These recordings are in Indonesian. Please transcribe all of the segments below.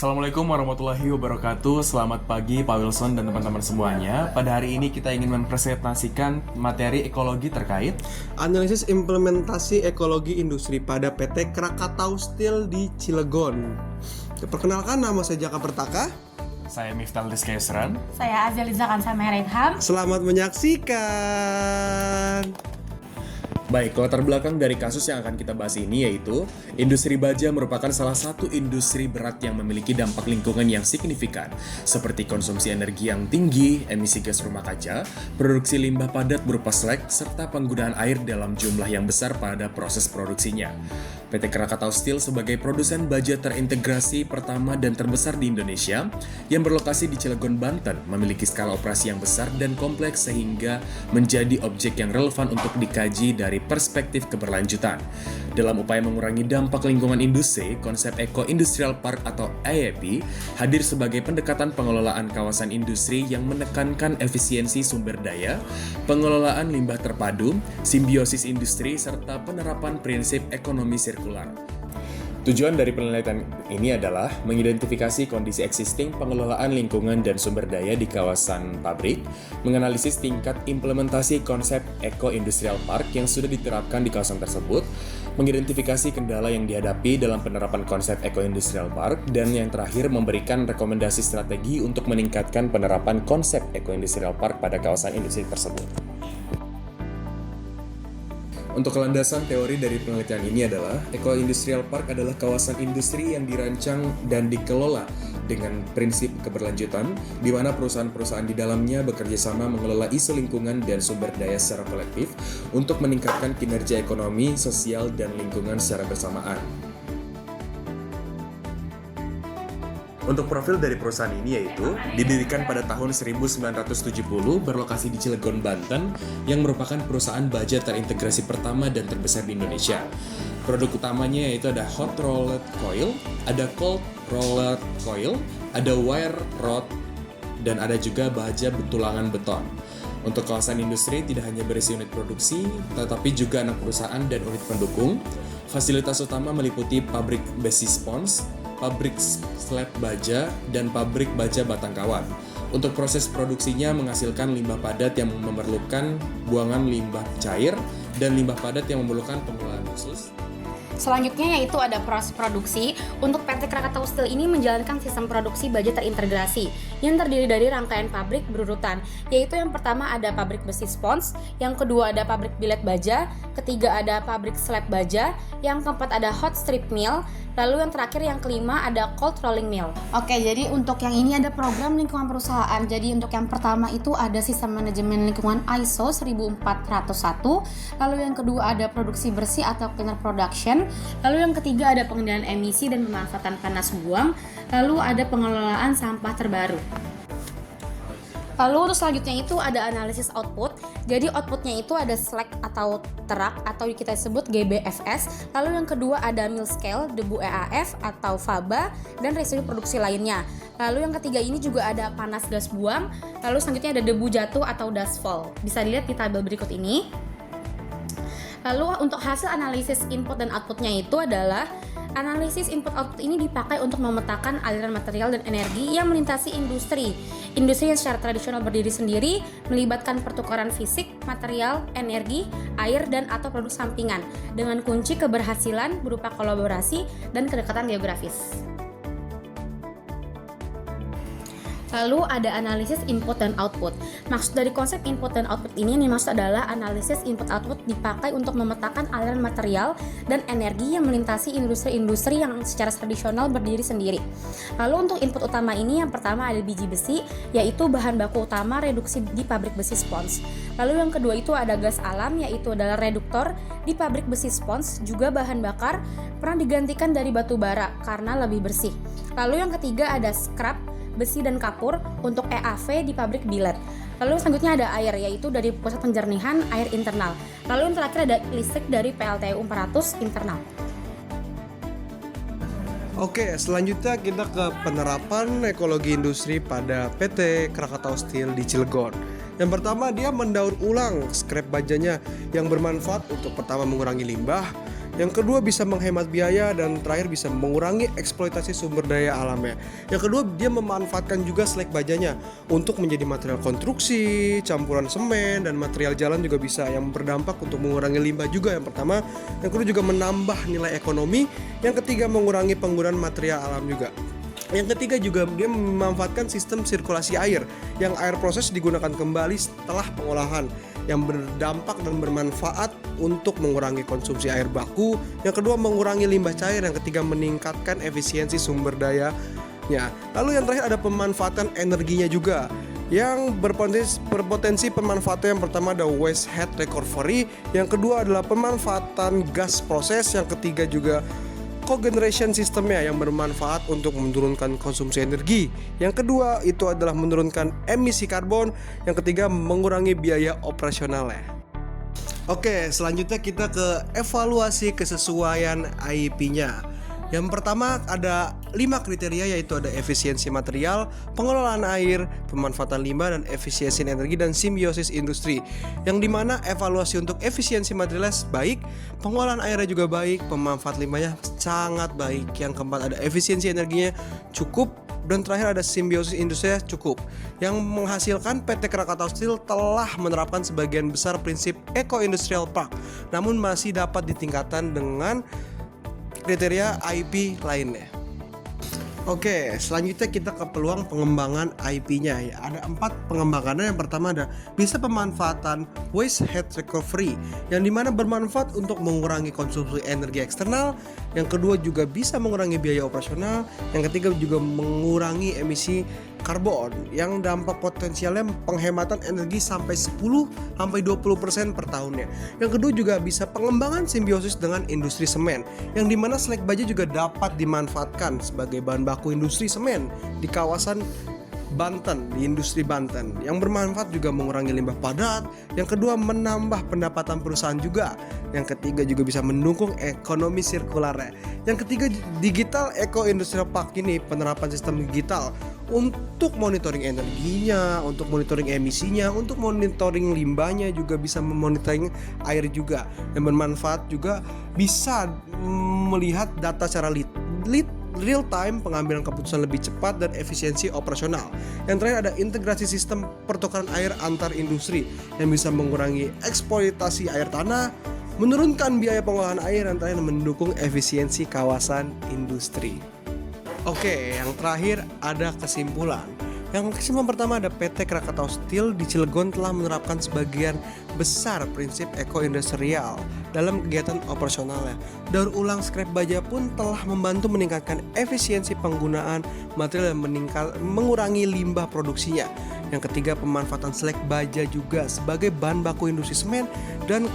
Assalamualaikum warahmatullahi wabarakatuh. Selamat pagi Pak Wilson dan teman-teman semuanya. Pada hari ini kita ingin mempresentasikan materi ekologi terkait analisis implementasi ekologi industri pada PT Krakatau Steel di Cilegon. Perkenalkan, nama saya Jaka Pertaka. saya Miftah Rizky Yusran. Saya Azaliza Kansama Regham. Selamat menyaksikan. Baik, latar belakang dari kasus yang akan kita bahas ini yaitu industri baja merupakan salah satu industri berat yang memiliki dampak lingkungan yang signifikan seperti konsumsi energi yang tinggi, emisi gas rumah kaca, produksi limbah padat berupa slag, serta penggunaan air dalam jumlah yang besar pada proses produksinya. PT Krakatau Steel sebagai produsen baja terintegrasi pertama dan terbesar di Indonesia yang berlokasi di Cilegon, Banten memiliki skala operasi yang besar dan kompleks sehingga menjadi objek yang relevan untuk dikaji dari perspektif keberlanjutan. Dalam upaya mengurangi dampak lingkungan industri, konsep Eco Industrial Park atau EIP hadir sebagai pendekatan pengelolaan kawasan industri yang menekankan efisiensi sumber daya, pengelolaan limbah terpadu, simbiosis industri, serta penerapan prinsip ekonomi sirkular. Tujuan dari penelitian ini adalah mengidentifikasi kondisi existing pengelolaan lingkungan dan sumber daya di kawasan pabrik, menganalisis tingkat implementasi konsep Eco Industrial Park yang sudah diterapkan di kawasan tersebut, mengidentifikasi kendala yang dihadapi dalam penerapan konsep Eco Industrial Park, dan yang terakhir memberikan rekomendasi strategi untuk meningkatkan penerapan konsep Eco Industrial Park pada kawasan industri tersebut. Untuk landasan teori dari penelitian ini adalah Eco Industrial Park adalah kawasan industri yang dirancang dan dikelola dengan prinsip keberlanjutan, di mana perusahaan-perusahaan di dalamnya bekerja sama mengelola isu lingkungan dan sumber daya secara kolektif untuk meningkatkan kinerja ekonomi, sosial, dan lingkungan secara bersamaan. Untuk profil dari perusahaan ini yaitu didirikan pada tahun 1970, berlokasi di Cilegon, Banten, yang merupakan perusahaan baja terintegrasi pertama dan terbesar di Indonesia. Produk utamanya yaitu ada hot rolled coil, ada cold rolled coil, ada wire rod, dan ada juga baja tulangan beton. Untuk kawasan industri tidak hanya berisi unit produksi, tetapi juga anak perusahaan dan unit pendukung. Fasilitas utama meliputi pabrik besi spons, pabrik slab baja, dan pabrik baja batang kawat. Untuk proses produksinya menghasilkan limbah padat yang memerlukan buangan limbah cair dan limbah padat yang memerlukan pengelolaan khusus. Selanjutnya yaitu ada proses produksi. Untuk PT Krakatau Steel ini menjalankan sistem produksi baja terintegrasi yang terdiri dari rangkaian pabrik berurutan, yaitu yang pertama ada pabrik besi spons, yang kedua ada pabrik bilet baja, ketiga ada pabrik slab baja, yang keempat ada hot strip mill, lalu yang terakhir yang kelima ada cold rolling mill. Oke, jadi untuk yang ini ada program lingkungan perusahaan. Jadi untuk yang pertama itu ada sistem manajemen lingkungan ISO 1401, lalu yang kedua ada produksi bersih atau cleaner production, lalu yang ketiga ada pengendalian emisi dan pemanfaatan panas buang, lalu ada pengelolaan sampah terbaru. Lalu untuk selanjutnya itu ada analisis output. Jadi outputnya itu ada slag atau terak atau kita sebut GBFS. Lalu yang kedua ada mill scale, debu EAF atau faba, dan residu produksi lainnya. Lalu yang ketiga ini juga ada panas gas buang. Lalu selanjutnya ada debu jatuh atau dust fall. Bisa dilihat di tabel berikut ini. Lalu untuk hasil analisis input dan outputnya itu adalah analisis input-output ini dipakai untuk memetakan aliran material dan energi yang melintasi industri. Industri yang secara tradisional berdiri sendiri, melibatkan pertukaran fisik, material, energi, air, dan atau produk sampingan, dengan kunci keberhasilan berupa kolaborasi dan kedekatan geografis. Lalu ada analisis input dan output. Maksud dari konsep input dan output ini yang dimaksud adalah analisis input output dipakai untuk memetakan aliran material dan energi yang melintasi industri-industri yang secara tradisional berdiri sendiri. Lalu untuk input utama ini yang pertama ada biji besi, yaitu bahan baku utama reduksi di pabrik besi spons. Lalu yang kedua itu ada gas alam, yaitu adalah reduktor di pabrik besi spons, juga bahan bakar pernah digantikan dari batu bara karena lebih bersih. Lalu yang ketiga ada scrap, besi dan kapur untuk EAV di pabrik billet. Lalu selanjutnya ada air, yaitu dari pusat penjernihan air internal. Lalu yang terakhir ada listrik dari PLTU 400 internal. Oke, selanjutnya kita ke penerapan ekologi industri pada PT Krakatau Steel di Cilegon. Yang pertama, dia mendaur ulang scrap bajanya yang bermanfaat untuk pertama mengurangi limbah, Yang kedua bisa menghemat biaya, dan terakhir bisa mengurangi eksploitasi sumber daya alamnya. Yang kedua, dia memanfaatkan juga slag bajanya untuk menjadi material konstruksi, campuran semen, dan material jalan juga bisa, yang berdampak untuk mengurangi limbah juga yang pertama. Yang kedua juga menambah nilai ekonomi. Yang ketiga mengurangi penggunaan material alam juga. Yang ketiga juga dia memanfaatkan sistem sirkulasi air, yang air proses digunakan kembali setelah pengolahan, yang berdampak dan bermanfaat untuk mengurangi konsumsi air baku. Yang kedua mengurangi limbah cair. Yang ketiga meningkatkan efisiensi sumber dayanya. Lalu yang terakhir ada pemanfaatan energinya juga, yang berpotensi pemanfaatan. Yang pertama ada waste heat recovery, yang kedua adalah pemanfaatan gas proses, yang ketiga juga cogeneration sistemnya yang bermanfaat untuk menurunkan konsumsi energi. Yang kedua itu adalah menurunkan emisi karbon. Yang ketiga mengurangi biaya operasionalnya. Oke, selanjutnya kita ke evaluasi kesesuaian IP-nya. Yang pertama ada 5 kriteria, yaitu ada efisiensi material, pengelolaan air, pemanfaatan limbah, dan efisiensi energi dan simbiosis industri. Yang dimana evaluasi untuk efisiensi materialnya baik, pengolahan airnya juga baik, pemanfaat limbahnya sangat baik. Yang keempat ada efisiensi energinya cukup, dan terakhir ada simbiosis industrinya cukup. Yang menghasilkan PT Krakatau Steel telah menerapkan sebagian besar prinsip Eco Industrial Park, namun masih dapat ditingkatkan dengan kriteria IP lainnya. Oke, selanjutnya kita ke peluang pengembangan IP-nya ya. Ada 4 pengembangannya. Yang pertama ada bisa pemanfaatan waste heat recovery, yang dimana bermanfaat untuk mengurangi konsumsi energi eksternal. Yang kedua juga bisa mengurangi biaya operasional. Yang ketiga juga mengurangi emisi karbon, yang dampak potensialnya penghematan energi sampai 10-20% per tahunnya. Yang kedua juga bisa pengembangan simbiosis dengan industri semen, yang dimana slag baja juga dapat dimanfaatkan sebagai bahan baku industri semen di kawasan Banten, di industri Banten, yang bermanfaat juga mengurangi limbah padat. Yang kedua menambah pendapatan perusahaan juga. Yang ketiga juga bisa mendukung ekonomi sirkular. Yang ketiga digital eco industrial park, ini penerapan sistem digital untuk monitoring energinya, untuk monitoring emisinya, untuk monitoring limbahnya, juga bisa memonitoring air juga. Yang bermanfaat juga bisa melihat data secara real time, pengambilan keputusan lebih cepat, dan efisiensi operasional. Yang terakhir ada integrasi sistem pertukaran air antar industri, yang bisa mengurangi eksploitasi air tanah, menurunkan biaya pengolahan air, dan terakhir mendukung efisiensi kawasan industri. Oke, yang terakhir ada kesimpulan. Yang kesimpulan pertama ada PT Krakatau Steel di Cilegon telah menerapkan sebagian besar prinsip eco-industrial dalam kegiatan operasionalnya. Daur ulang scrap baja pun telah membantu meningkatkan efisiensi penggunaan material dan mengurangi limbah produksinya. Yang ketiga, pemanfaatan slag baja juga sebagai bahan baku industri semen dan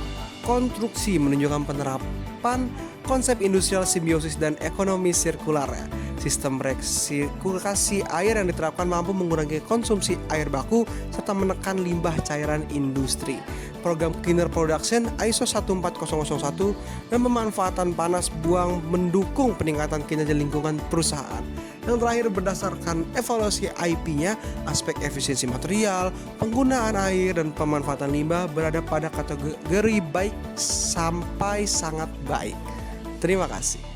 konstruksi menunjukkan penerapan konsep industrial simbiosis dan ekonomi sirkular. Sistem resirkulasi air yang diterapkan mampu mengurangi konsumsi air baku serta menekan limbah cairan industri. Program Cleaner Production ISO 14001 dan pemanfaatan panas buang mendukung peningkatan kinerja lingkungan perusahaan. Yang terakhir, berdasarkan evaluasi IP-nya, aspek efisiensi material, penggunaan air, dan pemanfaatan limbah berada pada kategori baik sampai sangat baik. Terima kasih.